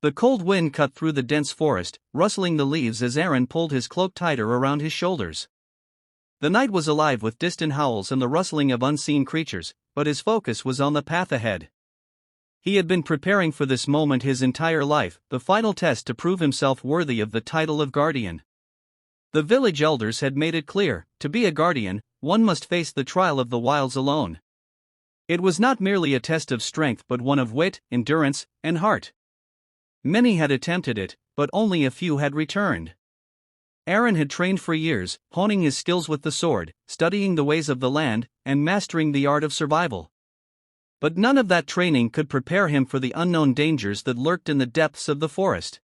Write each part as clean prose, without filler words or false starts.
The cold wind cut through the dense forest, rustling the leaves as Arin pulled his cloak tighter around his shoulders. The night was alive with distant howls and the rustling of unseen creatures, but his focus was on the path ahead. He had been preparing for this moment his entire life, the final test to prove himself worthy of the title of guardian. The village elders had made it clear, to be a guardian, one must face the trial of the wilds alone. It was not merely a test of strength but one of wit, endurance, and heart. Many had attempted it, but only a few had returned. Arin had trained for years, honing his skills with the sword, studying the ways of the land, and mastering the art of survival. But none of that training could prepare him for the unknown dangers that lurked in the depths of the forest.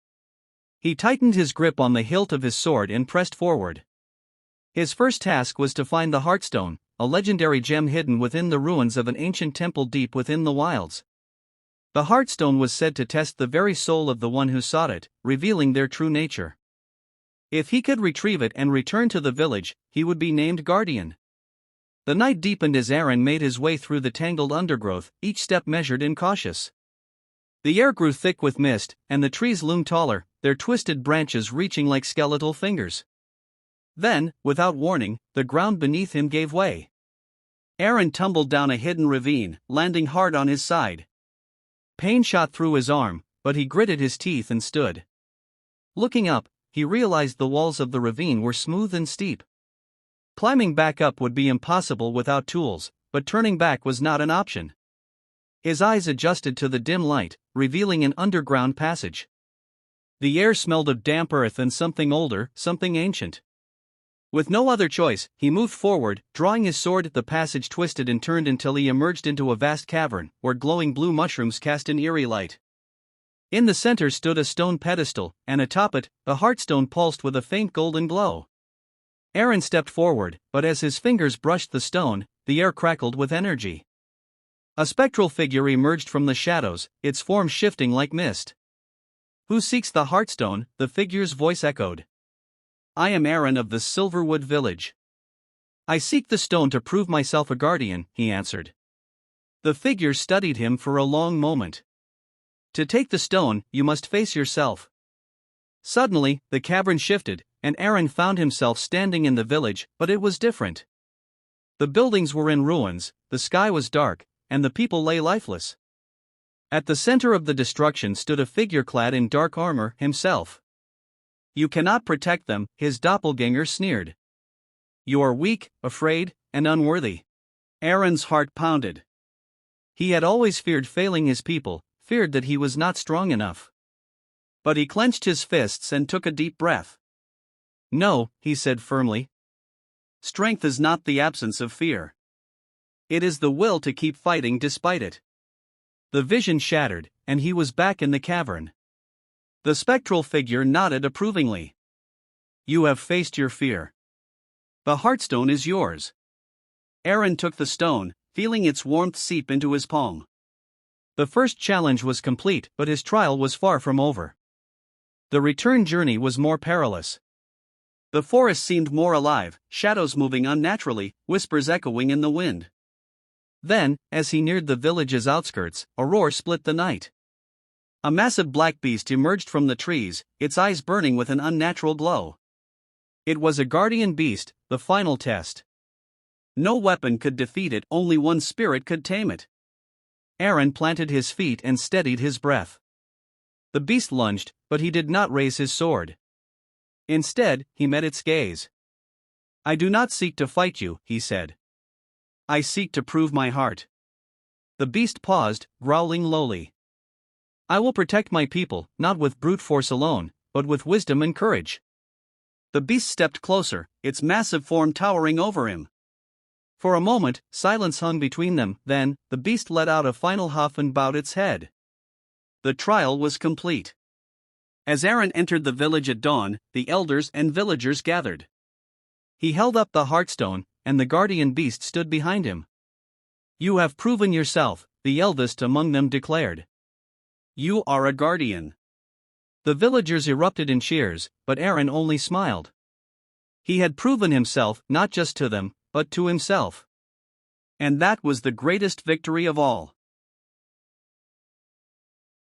He tightened his grip on the hilt of his sword and pressed forward. His first task was to find the Heartstone, a legendary gem hidden within the ruins of an ancient temple deep within the wilds. The Heartstone was said to test the very soul of the one who sought it, revealing their true nature. If he could retrieve it and return to the village, he would be named guardian. The night deepened as Arin made his way through the tangled undergrowth, each step measured and cautious. The air grew thick with mist, and the trees loomed taller, their twisted branches reaching like skeletal fingers. Then, without warning, the ground beneath him gave way. Arin tumbled down a hidden ravine, landing hard on his side. Pain shot through his arm, but he gritted his teeth and stood. Looking up, he realized the walls of the ravine were smooth and steep. Climbing back up would be impossible without tools, but turning back was not an option. His eyes adjusted to the dim light, revealing an underground passage. The air smelled of damp earth and something older, something ancient. With no other choice, he moved forward, drawing his sword. The passage twisted and turned until he emerged into a vast cavern, where glowing blue mushrooms cast an eerie light. In the center stood a stone pedestal, and atop it, a Heartstone pulsed with a faint golden glow. Arin stepped forward, but as his fingers brushed the stone, the air crackled with energy. A spectral figure emerged from the shadows, its form shifting like mist. "Who seeks the Heartstone?" the figure's voice echoed. "I am Arin of the Silverwood village. I seek the stone to prove myself a guardian," he answered. The figure studied him for a long moment. "To take the stone, you must face yourself." Suddenly, the cavern shifted, and Arin found himself standing in the village, but it was different. The buildings were in ruins, the sky was dark, and the people lay lifeless. At the center of the destruction stood a figure clad in dark armor, himself. "You cannot protect them," his doppelganger sneered. "You are weak, afraid, and unworthy." Arin's heart pounded. He had always feared failing his people, feared that he was not strong enough. But he clenched his fists and took a deep breath. "No," he said firmly. "Strength is not the absence of fear. It is the will to keep fighting despite it." The vision shattered, and he was back in the cavern. The spectral figure nodded approvingly. "You have faced your fear. The Heartstone is yours." Arin took the stone, feeling its warmth seep into his palm. The first challenge was complete, but his trial was far from over. The return journey was more perilous. The forest seemed more alive, shadows moving unnaturally, whispers echoing in the wind. Then, as he neared the village's outskirts, a roar split the night. A massive black beast emerged from the trees, its eyes burning with an unnatural glow. It was a guardian beast, the final test. No weapon could defeat it, only one spirit could tame it. Arin planted his feet and steadied his breath. The beast lunged, but he did not raise his sword. Instead, he met its gaze. "I do not seek to fight you," he said. "I seek to prove my heart." The beast paused, growling lowly. "I will protect my people, not with brute force alone, but with wisdom and courage." The beast stepped closer, its massive form towering over him. For a moment, silence hung between them, then, the beast let out a final huff and bowed its head. The trial was complete. As Arin entered the village at dawn, the elders and villagers gathered. He held up the Heartstone, and the guardian beast stood behind him. "You have proven yourself," the eldest among them declared. "You are a guardian." The villagers erupted in cheers, but Arin only smiled. He had proven himself, not just to them, but to himself. And that was the greatest victory of all.